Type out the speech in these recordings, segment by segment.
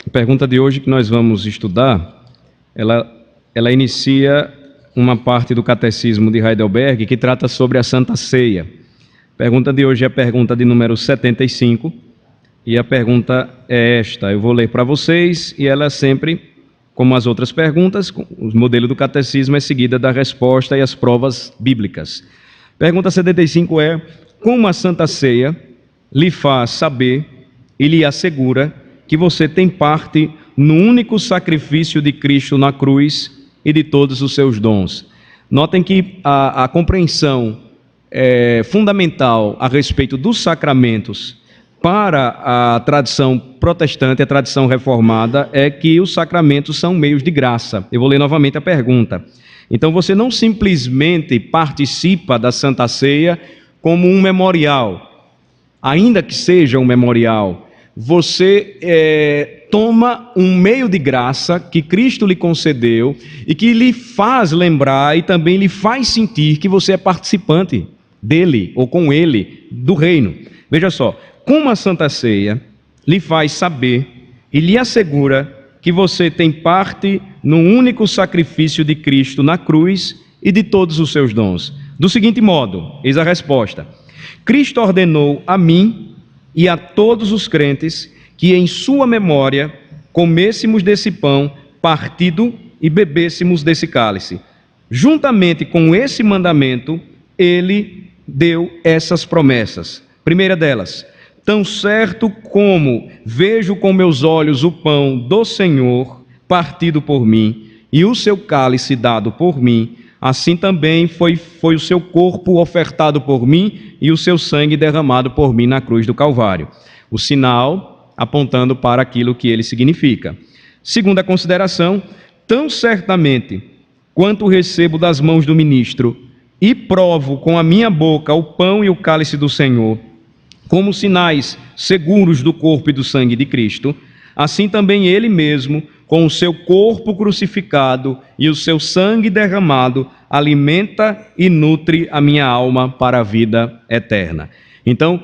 A pergunta de hoje que nós vamos estudar, ela inicia uma parte do Catecismo de Heidelberg que trata sobre a Santa Ceia. A pergunta de hoje é a pergunta de número 75, e a pergunta é esta. Eu vou ler para vocês, e ela é sempre, como as outras perguntas, o modelo do Catecismo é seguida da resposta e as provas bíblicas. Pergunta 75 é: como a Santa Ceia lhe faz saber e lhe assegura que você tem parte no único sacrifício de Cristo na cruz e de todos os seus dons? Notem que a compreensão fundamental a respeito dos sacramentos para a tradição protestante, a tradição reformada, é que os sacramentos são meios de graça. Eu vou ler novamente a pergunta. Então você não simplesmente participa da Santa Ceia como um memorial, ainda que seja um memorial. Você toma um meio de graça que Cristo lhe concedeu e que lhe faz lembrar e também lhe faz sentir que você é participante dele ou com ele do reino. Veja só, como a Santa Ceia lhe faz saber e lhe assegura que você tem parte no único sacrifício de Cristo na cruz e de todos os seus dons. Do seguinte modo, eis a resposta: Cristo ordenou a mim e a todos os crentes que em sua memória comêssemos desse pão partido e bebêssemos desse cálice. Juntamente com esse mandamento, ele deu essas promessas. Primeira delas: tão certo como vejo com meus olhos o pão do Senhor partido por mim e o seu cálice dado por mim, assim também foi o seu corpo ofertado por mim e o seu sangue derramado por mim na cruz do Calvário. O sinal apontando para aquilo que ele significa. Segunda consideração: tão certamente quanto recebo das mãos do ministro e provo com a minha boca o pão e o cálice do Senhor, como sinais seguros do corpo e do sangue de Cristo, assim também ele mesmo, com o seu corpo crucificado e o seu sangue derramado, alimenta e nutre a minha alma para a vida eterna. Então,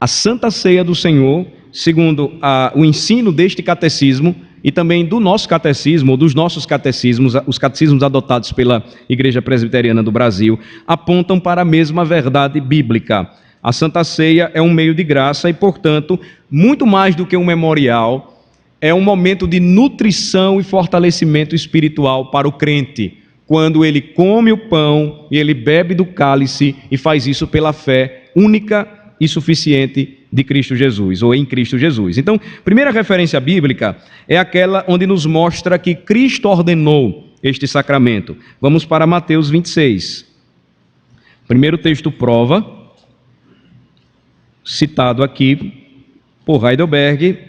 a Santa Ceia do Senhor, segundo o ensino deste catecismo e também do nosso catecismo, ou dos nossos catecismos, os catecismos adotados pela Igreja Presbiteriana do Brasil, apontam para a mesma verdade bíblica. A Santa Ceia é um meio de graça e, portanto, muito mais do que um memorial, é um momento de nutrição e fortalecimento espiritual para o crente, quando ele come o pão e ele bebe do cálice e faz isso pela fé única e suficiente de Cristo Jesus, ou em Cristo Jesus. Então, primeira referência bíblica é aquela onde nos mostra que Cristo ordenou este sacramento. Vamos para Mateus 26. Primeiro texto prova, citado aqui por Heidelberg,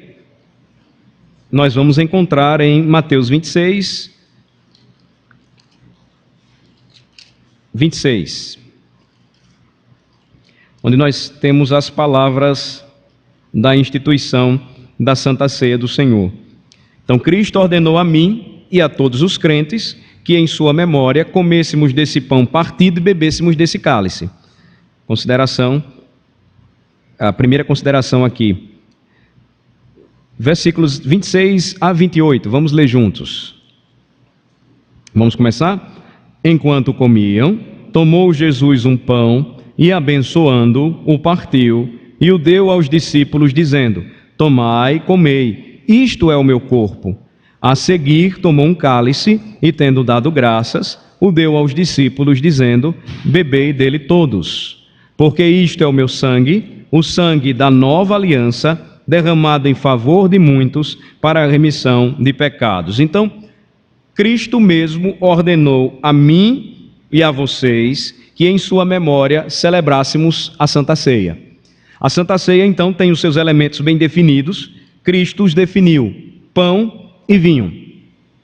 nós vamos encontrar em Mateus 26, onde nós temos as palavras da instituição da Santa Ceia do Senhor. Então, Cristo ordenou a mim e a todos os crentes que em sua memória comêssemos desse pão partido e bebêssemos desse cálice. A primeira consideração aqui, versículos 26 a 28, vamos ler juntos. Vamos começar? Enquanto comiam, tomou Jesus um pão e, abençoando, o partiu e o deu aos discípulos, dizendo: tomai, comei, isto é o meu corpo. A seguir, tomou um cálice e, tendo dado graças, o deu aos discípulos, dizendo: bebei dele todos, porque isto é o meu sangue, o sangue da nova aliança, derramado em favor de muitos para a remissão de pecados. Então, Cristo mesmo ordenou a mim e a vocês que em sua memória celebrássemos a Santa Ceia. A Santa Ceia, então, tem os seus elementos bem definidos. Cristo os definiu: pão e vinho.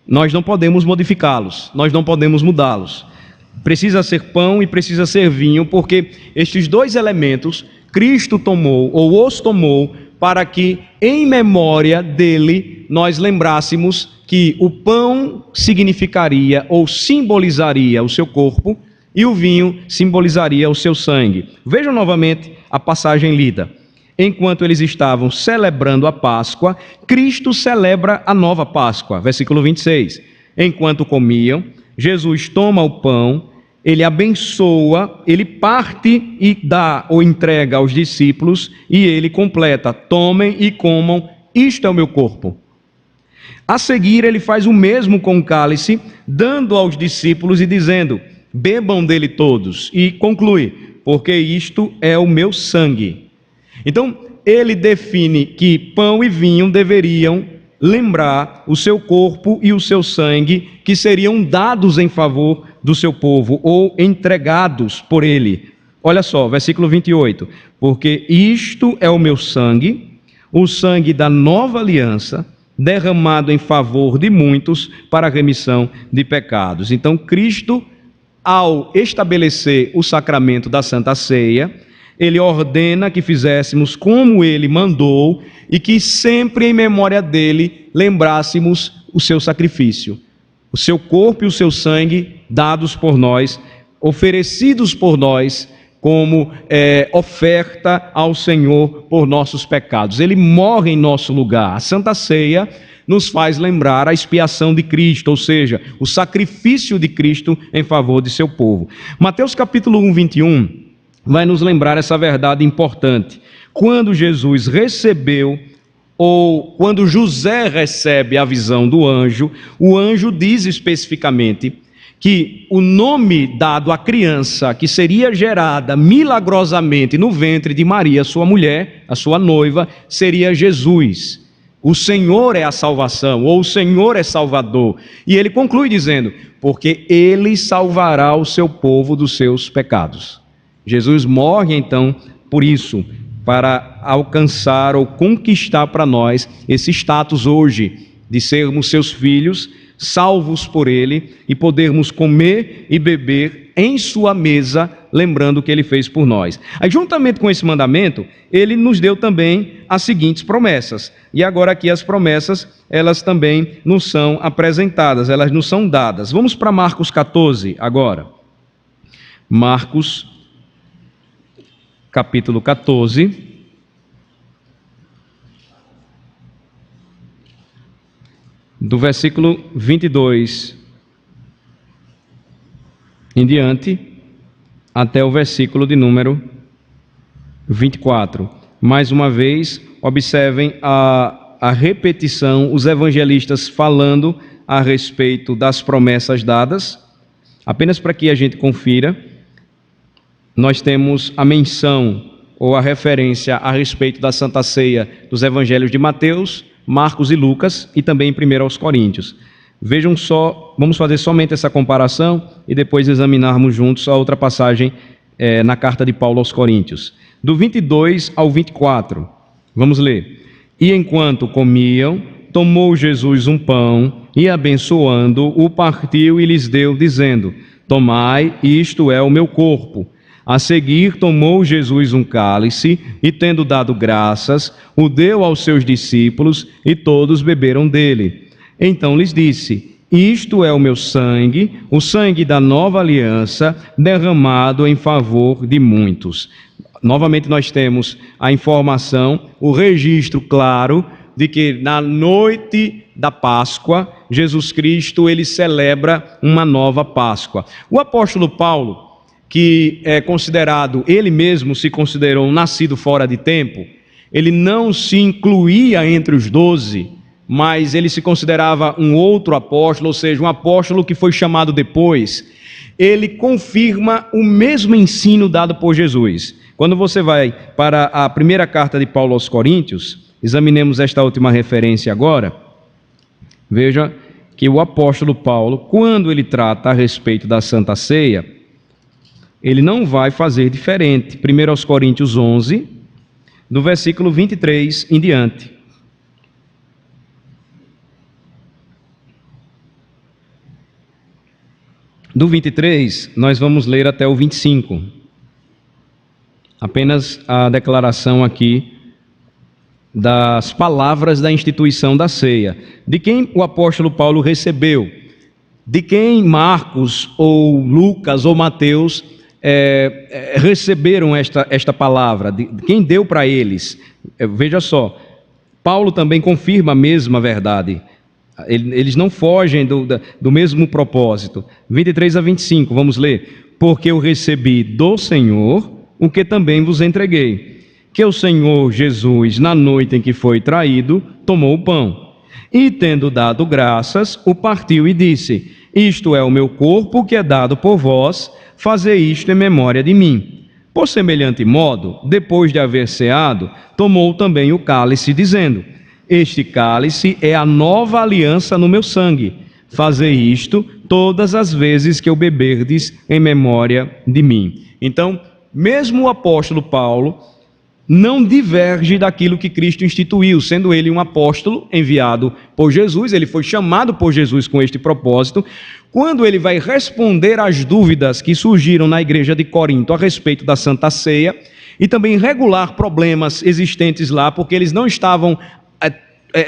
Nós não podemos modificá-los, nós não podemos mudá-los. Precisa ser pão e precisa ser vinho, porque estes dois elementos Cristo tomou, ou os tomou, para que em memória dele nós lembrássemos que o pão significaria ou simbolizaria o seu corpo e o vinho simbolizaria o seu sangue. Vejam novamente a passagem lida. Enquanto eles estavam celebrando a Páscoa, Cristo celebra a nova Páscoa. Versículo 26. Enquanto comiam, Jesus toma o pão, ele abençoa, ele parte e dá ou entrega aos discípulos e ele completa: tomem e comam, isto é o meu corpo. A seguir, ele faz o mesmo com o cálice, dando aos discípulos e dizendo: bebam dele todos. E conclui: porque isto é o meu sangue. Então, ele define que pão e vinho deveriam lembrar o seu corpo e o seu sangue, que seriam dados em favor do seu povo, ou entregados por ele. Olha só, versículo 28. Porque isto é o meu sangue, o sangue da nova aliança, derramado em favor de muitos para a remissão de pecados. Então, Cristo, ao estabelecer o sacramento da Santa Ceia, ele ordena que fizéssemos como ele mandou e que sempre em memória dele lembrássemos o seu sacrifício, o seu corpo e o seu sangue dados por nós, oferecidos por nós como oferta ao Senhor por nossos pecados. Ele morre em nosso lugar. A Santa Ceia nos faz lembrar a expiação de Cristo, ou seja, o sacrifício de Cristo em favor de seu povo. Mateus capítulo 1, 21, vai nos lembrar essa verdade importante. Quando Jesus recebeu, ou quando José recebe a visão do anjo, o anjo diz especificamente que o nome dado à criança que seria gerada milagrosamente no ventre de Maria, sua mulher, a sua noiva, seria Jesus. O Senhor é a salvação, ou o Senhor é Salvador. E ele conclui dizendo: porque ele salvará o seu povo dos seus pecados. Jesus morre então por isso, para alcançar ou conquistar para nós esse status hoje de sermos seus filhos, salvos por ele e podermos comer e beber em sua mesa, lembrando o que ele fez por nós. Aí, juntamente com esse mandamento, ele nos deu também as seguintes promessas. E agora aqui as promessas, elas também nos são apresentadas, elas nos são dadas. Vamos para Marcos 14 agora. Marcos capítulo 14, do versículo 22 em diante, até o versículo de número 24. Mais uma vez, observem a repetição, os evangelistas falando a respeito das promessas dadas, apenas para que a gente confira. Nós temos a menção ou a referência a respeito da Santa Ceia dos evangelhos de Mateus, Marcos e Lucas, e também em 1 aos Coríntios. Vejam só, vamos fazer somente essa comparação e depois examinarmos juntos a outra passagem na carta de Paulo aos Coríntios. Do 22 ao 24, vamos ler. E enquanto comiam, tomou Jesus um pão e, abençoando, o partiu e lhes deu, dizendo: tomai, isto é o meu corpo. A seguir, tomou Jesus um cálice e, tendo dado graças, o deu aos seus discípulos e todos beberam dele. Então lhes disse: isto é o meu sangue, o sangue da nova aliança, derramado em favor de muitos. Novamente nós temos a informação, o registro claro de que na noite da Páscoa, Jesus Cristo, ele celebra uma nova Páscoa. O apóstolo Paulo, que é considerado, ele mesmo se considerou um nascido fora de tempo, ele não se incluía entre os 12, mas ele se considerava um outro apóstolo, ou seja, um apóstolo que foi chamado depois. Ele confirma o mesmo ensino dado por Jesus. Quando você vai para a primeira carta de Paulo aos Coríntios, examinemos esta última referência agora, veja que o apóstolo Paulo, quando ele trata a respeito da Santa Ceia, ele não vai fazer diferente. 1 aos Coríntios 11, do versículo 23 em diante. Do 23, nós vamos ler até o 25. Apenas a declaração aqui das palavras da instituição da ceia. De quem o apóstolo Paulo recebeu? De quem Marcos ou Lucas ou Mateus receberam esta palavra? De quem deu para eles? Veja só, Paulo também confirma a mesma verdade. Eles não fogem do mesmo propósito. 23 a 25, vamos ler. Porque eu recebi do Senhor o que também vos entreguei, que o Senhor Jesus, na noite em que foi traído, tomou o pão, e tendo dado graças, o partiu e disse: isto é o meu corpo que é dado por vós, fazei isto em memória de mim. Por semelhante modo, depois de haver ceado, tomou também o cálice, dizendo: este cálice é a nova aliança no meu sangue. Fazei isto todas as vezes que o beberdes em memória de mim. Então, mesmo o apóstolo Paulo não diverge daquilo que Cristo instituiu, sendo ele um apóstolo enviado por Jesus. Ele foi chamado por Jesus com este propósito. Quando ele vai responder às dúvidas que surgiram na igreja de Corinto a respeito da Santa Ceia, e também regular problemas existentes lá, porque eles não estavam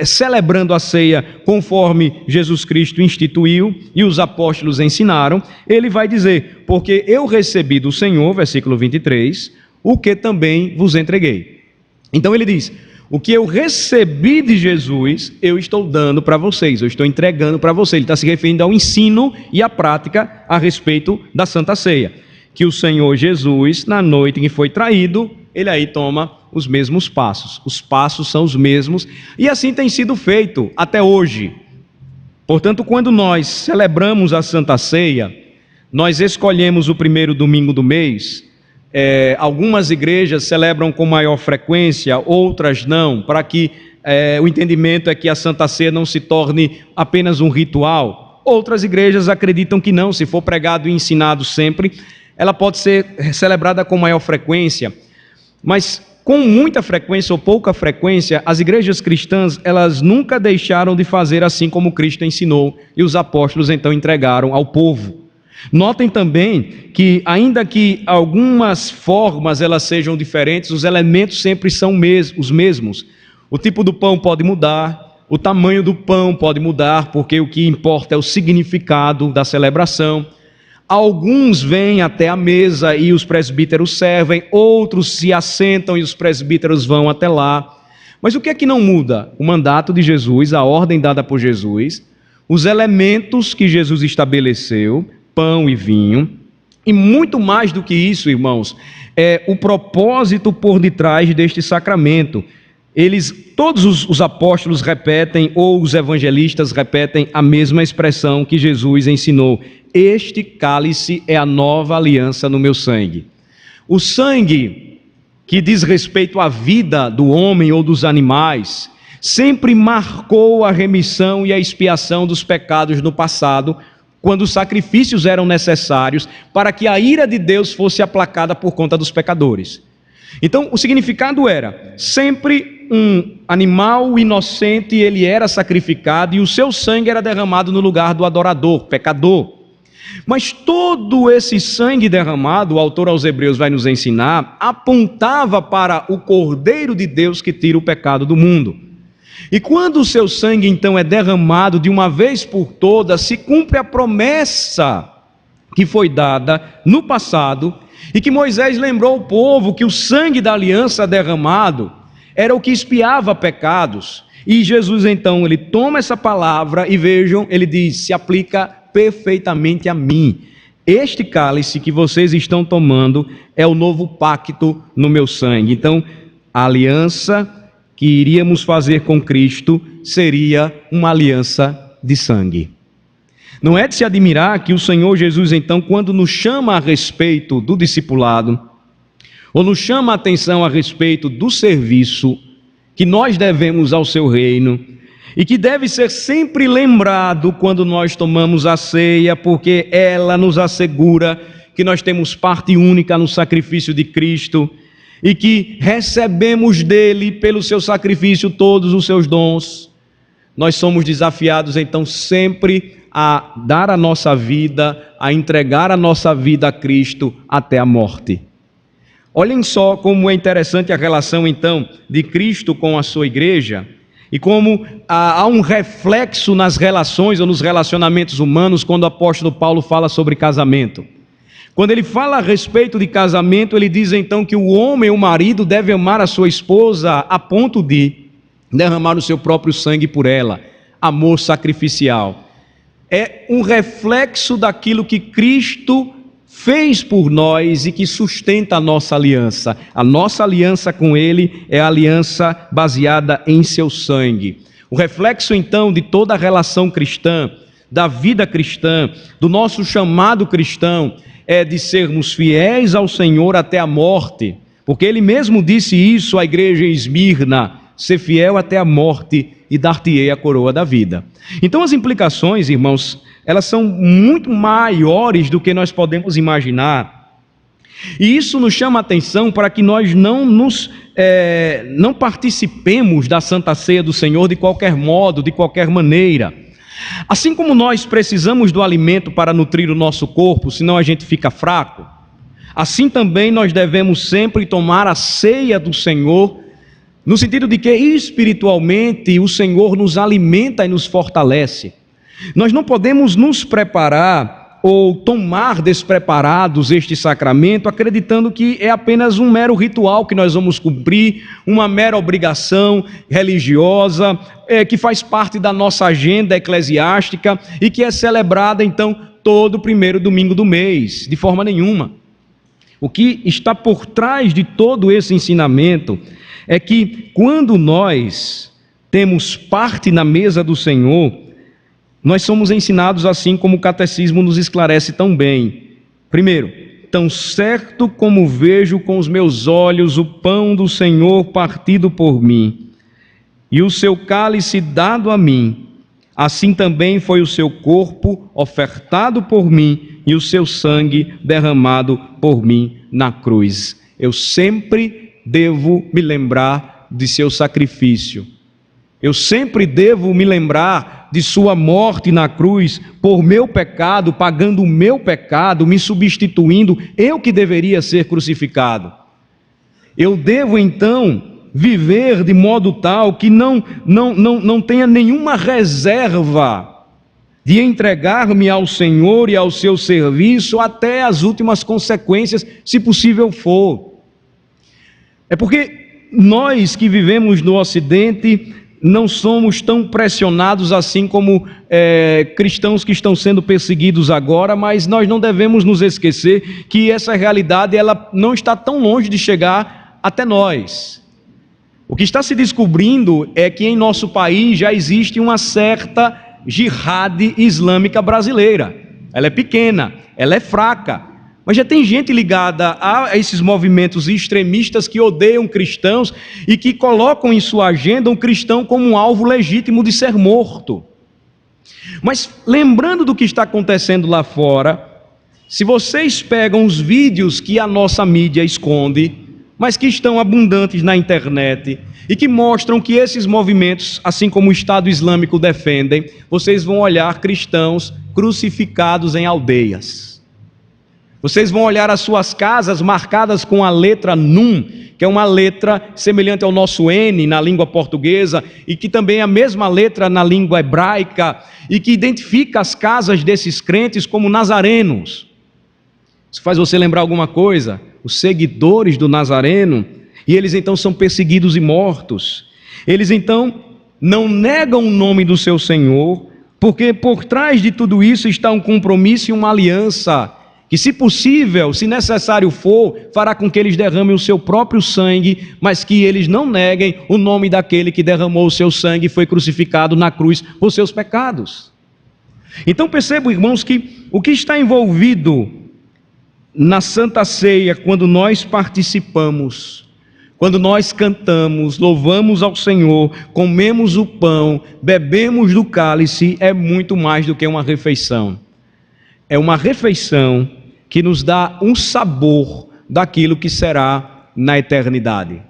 celebrando a ceia conforme Jesus Cristo instituiu e os apóstolos ensinaram, ele vai dizer: porque eu recebi do Senhor, versículo 23, o que também vos entreguei. Então ele diz: o que eu recebi de Jesus, eu estou dando para vocês, eu estou entregando para vocês. Ele está se referindo ao ensino e à prática a respeito da Santa Ceia. Que o Senhor Jesus, na noite em que foi traído, ele aí toma os mesmos passos. Os passos são os mesmos, e assim tem sido feito até hoje. Portanto, quando nós celebramos a Santa Ceia, nós escolhemos o primeiro domingo do mês. Algumas igrejas celebram com maior frequência, outras não, para que o entendimento é que a Santa Ceia não se torne apenas um ritual. Outras igrejas acreditam que não, se for pregado e ensinado sempre, ela pode ser celebrada com maior frequência. Mas com muita frequência ou pouca frequência, as igrejas cristãs, elas nunca deixaram de fazer assim como Cristo ensinou, e os apóstolos então entregaram ao povo. Notem também que, ainda que algumas formas elas sejam diferentes, os elementos sempre são os mesmos. O tipo do pão pode mudar, o tamanho do pão pode mudar, porque o que importa é o significado da celebração. Alguns vêm até a mesa e os presbíteros servem, outros se assentam e os presbíteros vão até lá. Mas o que é que não muda? O mandato de Jesus, a ordem dada por Jesus, os elementos que Jesus estabeleceu, pão e vinho, e muito mais do que isso, irmãos, é o propósito por detrás deste sacramento. Todos os apóstolos repetem, ou os evangelistas repetem a mesma expressão que Jesus ensinou: este cálice é a nova aliança no meu sangue. O sangue que diz respeito à vida do homem ou dos animais sempre marcou a remissão e a expiação dos pecados no passado, quando os sacrifícios eram necessários para que a ira de Deus fosse aplacada por conta dos pecadores. Então, o significado era: sempre um animal inocente, ele era sacrificado e o seu sangue era derramado no lugar do adorador, pecador. Mas todo esse sangue derramado, o autor aos Hebreus vai nos ensinar, apontava para o Cordeiro de Deus que tira o pecado do mundo. E quando o seu sangue então é derramado de uma vez por todas, se cumpre a promessa que foi dada no passado, e que Moisés lembrou ao povo que o sangue da aliança derramado era o que expiava pecados. E Jesus então, ele toma essa palavra e vejam, ele diz: se aplica perfeitamente a mim. Este cálice que vocês estão tomando é o novo pacto no meu sangue. Então, a aliança que iríamos fazer com Cristo seria uma aliança de sangue. Não é de se admirar que o Senhor Jesus, então, quando nos chama a respeito do discipulado, ou nos chama a atenção a respeito do serviço que nós devemos ao seu reino, e que deve ser sempre lembrado quando nós tomamos a ceia, porque ela nos assegura que nós temos parte única no sacrifício de Cristo, e que recebemos dele, pelo seu sacrifício, todos os seus dons. Nós somos desafiados então sempre a dar a nossa vida, a entregar a nossa vida a Cristo até a morte. Olhem só como é interessante a relação, então, de Cristo com a sua igreja e como há um reflexo nas relações ou nos relacionamentos humanos quando o apóstolo Paulo fala sobre casamento. Quando ele fala a respeito de casamento, ele diz então que o homem, o marido, deve amar a sua esposa a ponto de derramar o seu próprio sangue por ela. Amor sacrificial. É um reflexo daquilo que Cristo fez por nós e que sustenta a nossa aliança. A nossa aliança com Ele é a aliança baseada em seu sangue. O reflexo então de toda a relação cristã, da vida cristã, do nosso chamado cristão, é de sermos fiéis ao Senhor até a morte, porque Ele mesmo disse isso à igreja em Esmirna: ser fiel até a morte e dar-te-ei a coroa da vida. Então as implicações, irmãos, elas são muito maiores do que nós podemos imaginar. E isso nos chama a atenção para que nós não participemos da Santa Ceia do Senhor de qualquer modo, de qualquer maneira. Assim como nós precisamos do alimento para nutrir o nosso corpo, senão a gente fica fraco, assim também nós devemos sempre tomar a ceia do Senhor, no sentido de que espiritualmente o Senhor nos alimenta e nos fortalece. Nós não podemos nos preparar ou tomar despreparados este sacramento, acreditando que é apenas um mero ritual que nós vamos cumprir, uma mera obrigação religiosa, que faz parte da nossa agenda eclesiástica e que é celebrada então todo primeiro domingo do mês, de forma nenhuma. O que está por trás de todo esse ensinamento é que quando nós temos parte na mesa do Senhor, nós somos ensinados assim como o catecismo nos esclarece tão bem. Primeiro, tão certo como vejo com os meus olhos o pão do Senhor partido por mim, e o seu cálice dado a mim, assim também foi o seu corpo ofertado por mim e o seu sangue derramado por mim na cruz. Eu sempre devo me lembrar de seu sacrifício. Eu sempre devo me lembrar de sua morte na cruz por meu pecado, pagando o meu pecado, me substituindo, eu que deveria ser crucificado. Eu devo então viver de modo tal que não tenha nenhuma reserva de entregar-me ao Senhor e ao seu serviço até as últimas consequências, se possível for. É porque nós que vivemos no Ocidente não somos tão pressionados assim como cristãos que estão sendo perseguidos agora, mas nós não devemos nos esquecer que essa realidade ela não está tão longe de chegar até nós. O que está se descobrindo é que em nosso país já existe uma certa jihad islâmica brasileira. Ela é pequena, ela é fraca, mas já tem gente ligada a esses movimentos extremistas que odeiam cristãos e que colocam em sua agenda um cristão como um alvo legítimo de ser morto. Mas lembrando do que está acontecendo lá fora, se vocês pegam os vídeos que a nossa mídia esconde, mas que estão abundantes na internet e que mostram que esses movimentos, assim como o Estado Islâmico defendem, vocês vão olhar cristãos crucificados em aldeias. Vocês vão olhar as suas casas marcadas com a letra Nun, que é uma letra semelhante ao nosso N na língua portuguesa, e que também é a mesma letra na língua hebraica, e que identifica as casas desses crentes como nazarenos. Isso faz você lembrar alguma coisa? Os seguidores do Nazareno, e eles então são perseguidos e mortos. Eles então não negam o nome do seu Senhor, porque por trás de tudo isso está um compromisso e uma aliança, que se possível, se necessário for, fará com que eles derramem o seu próprio sangue, mas que eles não neguem o nome daquele que derramou o seu sangue e foi crucificado na cruz por seus pecados. Então percebam, irmãos, que o que está envolvido na Santa Ceia, quando nós participamos, quando nós cantamos, louvamos ao Senhor, comemos o pão, bebemos do cálice, é muito mais do que uma refeição. É uma refeição que nos dá um sabor daquilo que será na eternidade.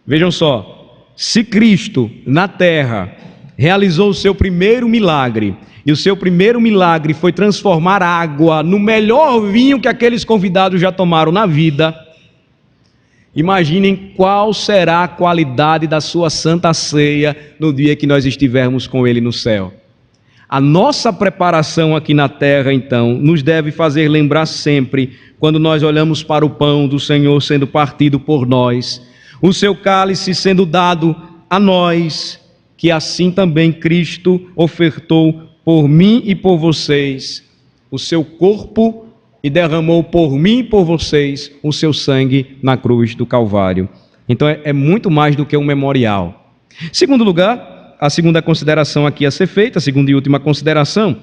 Vejam só, se Cristo na terra realizou o seu primeiro milagre, e o seu primeiro milagre foi transformar água no melhor vinho que aqueles convidados já tomaram na vida, Imaginem qual será a qualidade da sua santa ceia no dia que nós estivermos com Ele no céu. A nossa preparação aqui na terra, então, nos deve fazer lembrar sempre, quando nós olhamos para o pão do Senhor sendo partido por nós, o seu cálice sendo dado a nós, que assim também Cristo ofertou por mim e por vocês o seu corpo e derramou por mim e por vocês o seu sangue na cruz do Calvário. Então é muito mais do que um memorial. Segundo lugar, a segunda consideração aqui a ser feita, a segunda e última consideração,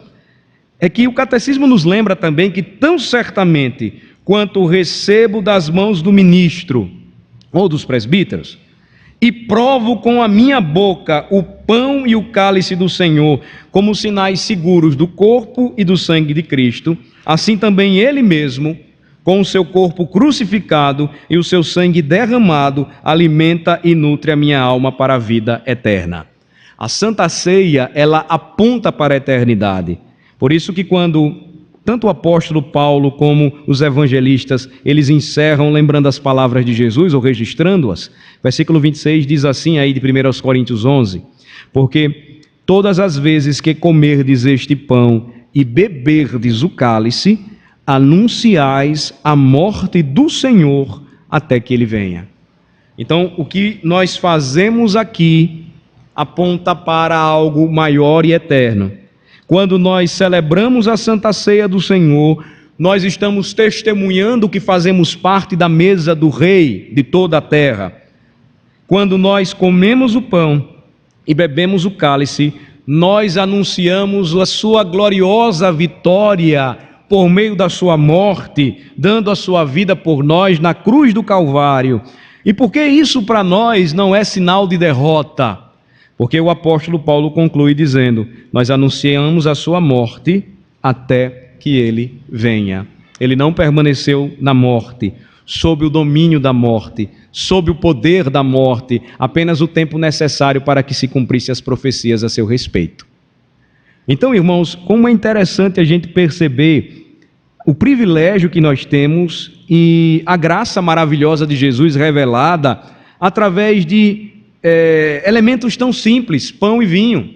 é que o catecismo nos lembra também que tão certamente quanto recebo das mãos do ministro ou dos presbíteros, e provo com a minha boca o pão e o cálice do Senhor, como sinais seguros do corpo e do sangue de Cristo, assim também Ele mesmo, com o seu corpo crucificado e o seu sangue derramado, alimenta e nutre a minha alma para a vida eterna. A Santa Ceia, ela aponta para a eternidade. Por isso que quando tanto o apóstolo Paulo como os evangelistas, eles encerram lembrando as palavras de Jesus ou registrando-as. Versículo 26 diz assim aí de 1 Coríntios 11: porque todas as vezes que comerdes este pão e beberdes o cálice, anunciais a morte do Senhor até que Ele venha. Então, o que nós fazemos aqui aponta para algo maior e eterno. Quando nós celebramos a Santa Ceia do Senhor, nós estamos testemunhando que fazemos parte da mesa do Rei de toda a terra. Quando nós comemos o pão e bebemos o cálice, nós anunciamos a sua gloriosa vitória por meio da sua morte, dando a sua vida por nós na cruz do Calvário. E por que isso para nós não é sinal de derrota? Porque o apóstolo Paulo conclui dizendo: nós anunciamos a sua morte até que ele venha. Ele não permaneceu na morte, sob o domínio da morte, sob o poder da morte, apenas o tempo necessário para que se cumprissem as profecias a seu respeito. Então, irmãos, como é interessante a gente perceber o privilégio que nós temos e a graça maravilhosa de Jesus revelada através de elementos tão simples, pão e vinho,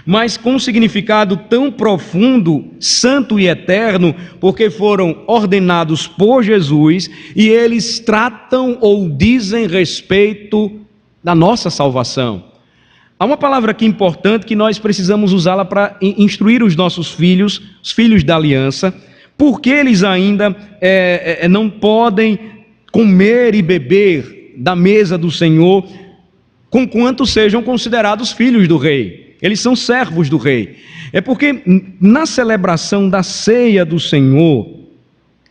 mas com um significado tão profundo, santo e eterno, porque foram ordenados por Jesus e eles tratam ou dizem respeito da nossa salvação. Há uma palavra aqui importante que nós precisamos usá-la para instruir os nossos filhos, os filhos da aliança, porque eles ainda não podem comer e beber da mesa do Senhor, conquanto sejam considerados filhos do rei. Eles são servos do rei. É porque na celebração da ceia do Senhor,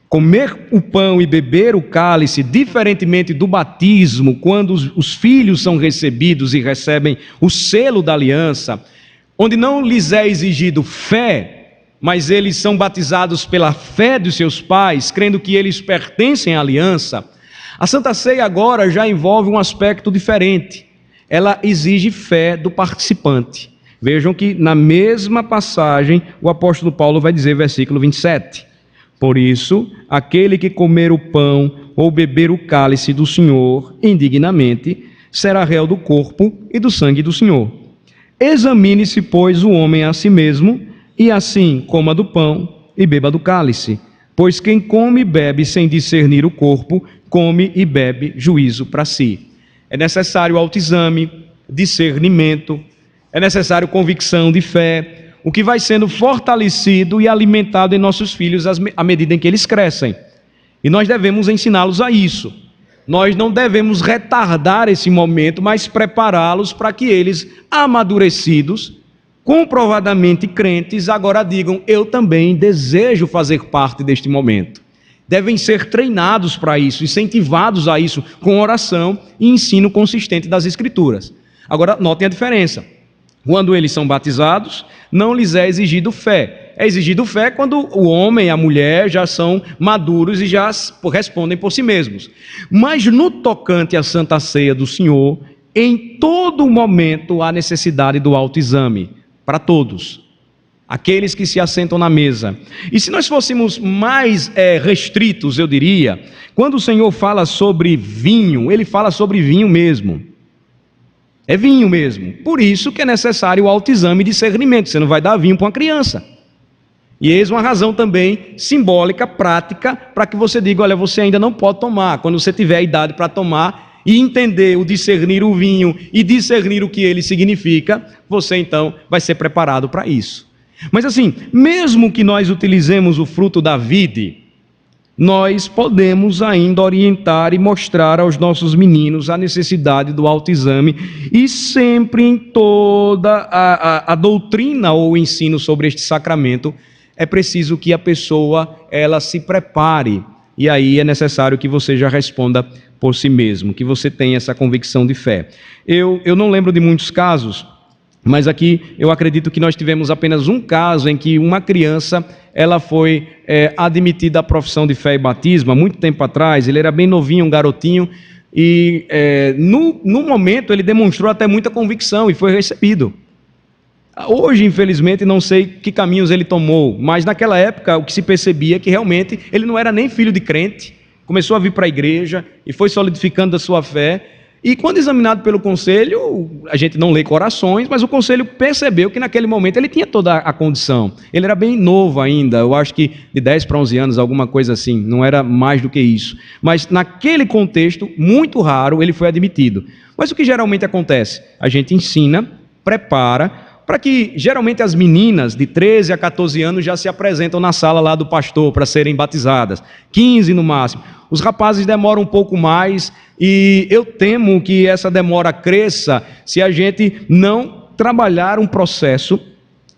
comer o pão e beber o cálice, diferentemente do batismo, quando os filhos são recebidos e recebem o selo da aliança, onde não lhes é exigido fé, mas eles são batizados pela fé dos seus pais, crendo que eles pertencem à aliança, a Santa Ceia agora já envolve um aspecto diferente. Ela exige fé do participante. Vejam que na mesma passagem o apóstolo Paulo vai dizer, versículo 27, por isso, aquele que comer o pão ou beber o cálice do Senhor indignamente, será réu do corpo e do sangue do Senhor. Examine-se, pois, o homem a si mesmo, e assim coma do pão e beba do cálice. Pois quem come e bebe sem discernir o corpo, come e bebe juízo para si. É necessário autoexame, discernimento, é necessário convicção de fé, o que vai sendo fortalecido e alimentado em nossos filhos à medida em que eles crescem. E nós devemos ensiná-los a isso. Nós não devemos retardar esse momento, mas prepará-los para que eles, amadurecidos, comprovadamente crentes, agora digam: eu também desejo fazer parte deste momento. Devem ser treinados para isso, incentivados a isso, com oração e ensino consistente das Escrituras. Agora, notem a diferença. Quando eles são batizados, não lhes é exigido fé. É exigido fé quando o homem e a mulher já são maduros e já respondem por si mesmos. Mas no tocante à Santa Ceia do Senhor, em todo momento há necessidade do autoexame, para todos. aqueles que se assentam na mesa. E se nós fôssemos mais restritos, eu diria, quando o Senhor fala sobre vinho, Ele fala sobre vinho mesmo. É vinho mesmo. Por isso que é necessário o autoexame e discernimento. Você não vai dar vinho para uma criança. E eis uma razão também simbólica, prática, para que você diga, olha, você ainda não pode tomar. Quando você tiver a idade para tomar e entender o discernir o vinho e discernir o que ele significa, você então vai ser preparado para isso. Mas assim, mesmo que nós utilizemos o fruto da vide, nós podemos ainda orientar e mostrar aos nossos meninos a necessidade do autoexame, e sempre em toda a doutrina ou o ensino sobre este sacramento, é preciso que a pessoa ela se prepare, e aí é necessário que você já responda por si mesmo, que você tenha essa convicção de fé. Eu não lembro de muitos casos, mas aqui eu acredito que nós tivemos apenas um caso em que uma criança ela foi admitida à profissão de fé e batismo, há muito tempo atrás. Ele era bem novinho, um garotinho, e no momento ele demonstrou até muita convicção e foi recebido. Hoje, infelizmente, não sei que caminhos ele tomou, mas naquela época o que se percebia é que realmente ele não era nem filho de crente, começou a vir para a igreja e foi solidificando a sua fé. E quando examinado pelo conselho, a gente não lê corações, mas o conselho percebeu que naquele momento ele tinha toda a condição. Ele era bem novo ainda, eu acho que de 10 para 11 anos, alguma coisa assim, não era mais do que isso. Mas naquele contexto, muito raro, ele foi admitido. Mas o que geralmente acontece? A gente ensina, prepara, para que geralmente as meninas de 13 a 14 anos já se apresentam na sala lá do pastor para serem batizadas, 15 no máximo. Os rapazes demoram um pouco mais e eu temo que essa demora cresça se a gente não trabalhar um processo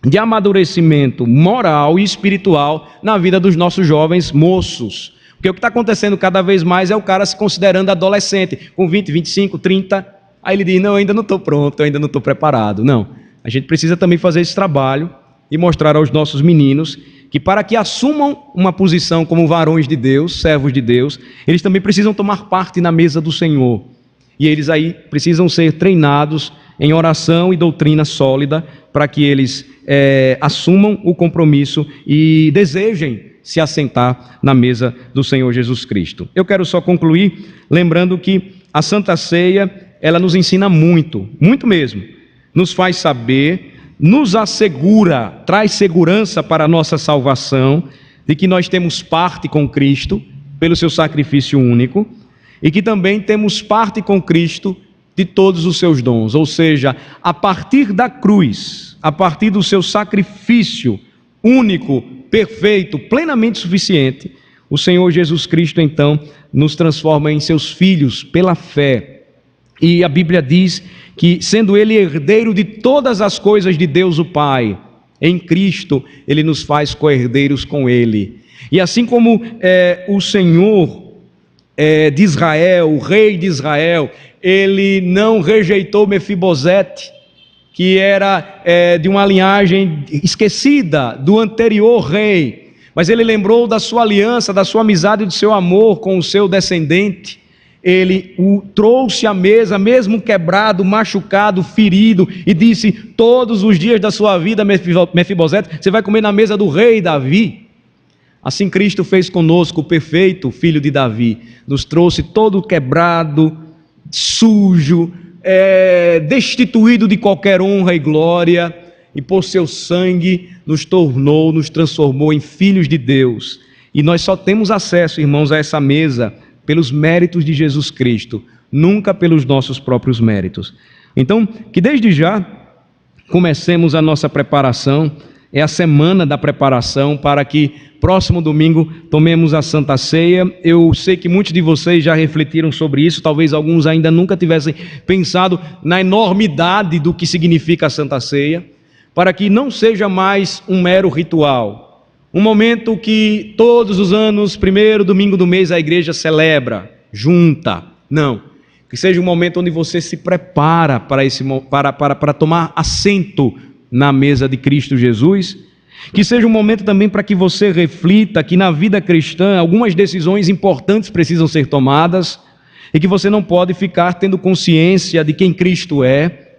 de amadurecimento moral e espiritual na vida dos nossos jovens moços. Porque o que está acontecendo cada vez mais é o cara se considerando adolescente, com 20, 25, 30, aí ele diz, não, eu ainda não estou pronto, eu ainda não estou preparado. Não, a gente precisa também fazer esse trabalho e mostrar aos nossos meninos que para que assumam uma posição como varões de Deus, servos de Deus, eles também precisam tomar parte na mesa do Senhor. E eles aí precisam ser treinados em oração e doutrina sólida para que eles assumam o compromisso e desejem se assentar na mesa do Senhor Jesus Cristo. Eu quero só concluir lembrando que a Santa Ceia, ela nos ensina muito, muito mesmo. Nos faz saber, nos assegura, traz segurança para a nossa salvação, de que nós temos parte com Cristo, pelo seu sacrifício único, e que também temos parte com Cristo de todos os seus dons, ou seja, a partir da cruz, a partir do seu sacrifício único, perfeito, plenamente suficiente, o Senhor Jesus Cristo então nos transforma em seus filhos pela fé. E a Bíblia diz que, sendo Ele herdeiro de todas as coisas de Deus o Pai, em Cristo Ele nos faz co-herdeiros com Ele. E assim como o Senhor de Israel, o rei de Israel, Ele não rejeitou Mefibosete, que era de uma linhagem esquecida do anterior rei, mas Ele lembrou da sua aliança, da sua amizade e do seu amor com o seu descendente. Ele o trouxe à mesa, mesmo quebrado, machucado, ferido, e disse, todos os dias da sua vida, Mefibosete, você vai comer na mesa do rei Davi. Assim Cristo fez conosco, o perfeito filho de Davi, nos trouxe todo quebrado, sujo, destituído de qualquer honra e glória, e por seu sangue nos transformou em filhos de Deus. E nós só temos acesso, irmãos, a essa mesa pelos méritos de Jesus Cristo, nunca pelos nossos próprios méritos. Então, que desde já comecemos a nossa preparação, é a semana da preparação para que próximo domingo tomemos a Santa Ceia. Eu sei que muitos de vocês já refletiram sobre isso, talvez alguns ainda nunca tivessem pensado na enormidade do que significa a Santa Ceia, para que não seja mais um mero ritual, um momento que todos os anos, primeiro domingo do mês, a igreja celebra, junta. Não, que seja um momento onde você se prepara para tomar assento na mesa de Cristo Jesus, que seja um momento também para que você reflita que na vida cristã algumas decisões importantes precisam ser tomadas e que você não pode ficar tendo consciência de quem Cristo é.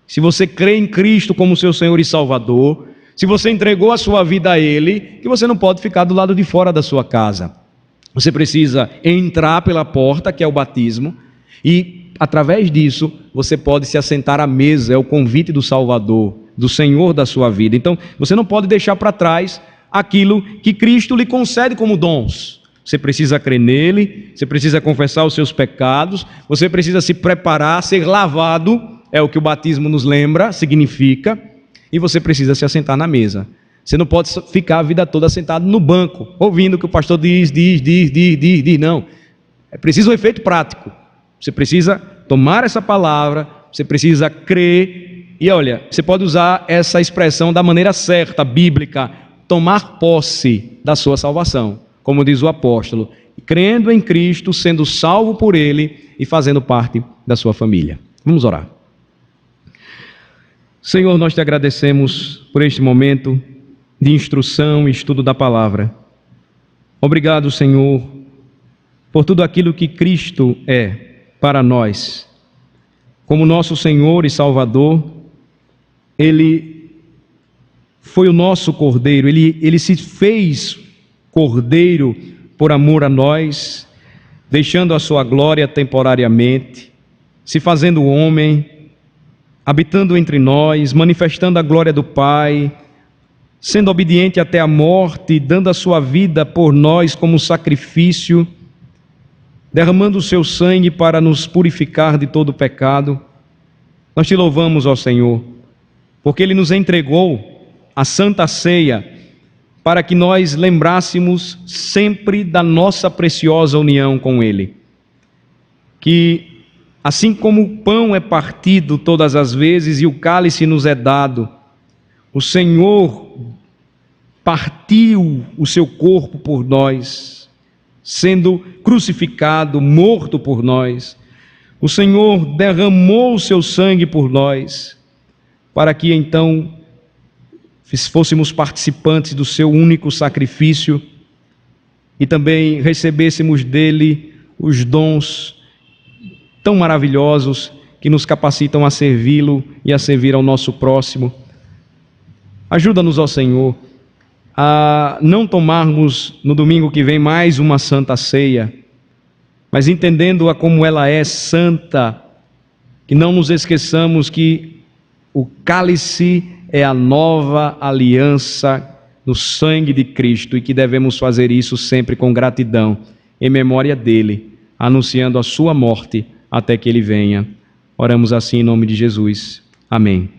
Se você crê em Cristo como seu Senhor e Salvador, Se você entregou a sua vida a Ele, que você não pode ficar do lado de fora da sua casa. Você precisa entrar pela porta, que é o batismo, e através disso você pode se assentar à mesa, é o convite do Salvador, do Senhor da sua vida. Então, você não pode deixar para trás aquilo que Cristo lhe concede como dons. Você precisa crer nele, você precisa confessar os seus pecados, você precisa se preparar, ser lavado, é o que o batismo nos lembra, significa, e você precisa se assentar na mesa. Você não pode ficar a vida toda sentado no banco, ouvindo o que o pastor diz. Não. É preciso um efeito prático. Você precisa tomar essa palavra, você precisa crer, e olha, você pode usar essa expressão da maneira certa, bíblica, tomar posse da sua salvação, como diz o apóstolo, crendo em Cristo, sendo salvo por Ele e fazendo parte da sua família. Vamos orar. Senhor, nós te agradecemos por este momento de instrução e estudo da palavra. Obrigado, Senhor, por tudo aquilo que Cristo é para nós. Como nosso Senhor e Salvador, Ele foi o nosso Cordeiro, Ele se fez Cordeiro por amor a nós, deixando a sua glória temporariamente, se fazendo homem, habitando entre nós, manifestando a glória do Pai, sendo obediente até a morte, dando a sua vida por nós como sacrifício, derramando o seu sangue para nos purificar de todo pecado. Nós te louvamos, ó Senhor, porque Ele nos entregou a Santa Ceia para que nós lembrássemos sempre da nossa preciosa união com Ele. Que assim como o pão é partido todas as vezes e o cálice nos é dado, o Senhor partiu o seu corpo por nós, sendo crucificado, morto por nós. O Senhor derramou o seu sangue por nós, para que então fôssemos participantes do seu único sacrifício e também recebêssemos dele os dons tão maravilhosos que nos capacitam a servi-lo e a servir ao nosso próximo. Ajuda-nos, ó Senhor, a não tomarmos no domingo que vem mais uma santa ceia, mas entendendo-a como ela é santa, que não nos esqueçamos que o cálice é a nova aliança no sangue de Cristo e que devemos fazer isso sempre com gratidão, em memória dele, anunciando a sua morte até que ele venha. Oramos assim em nome de Jesus. Amém.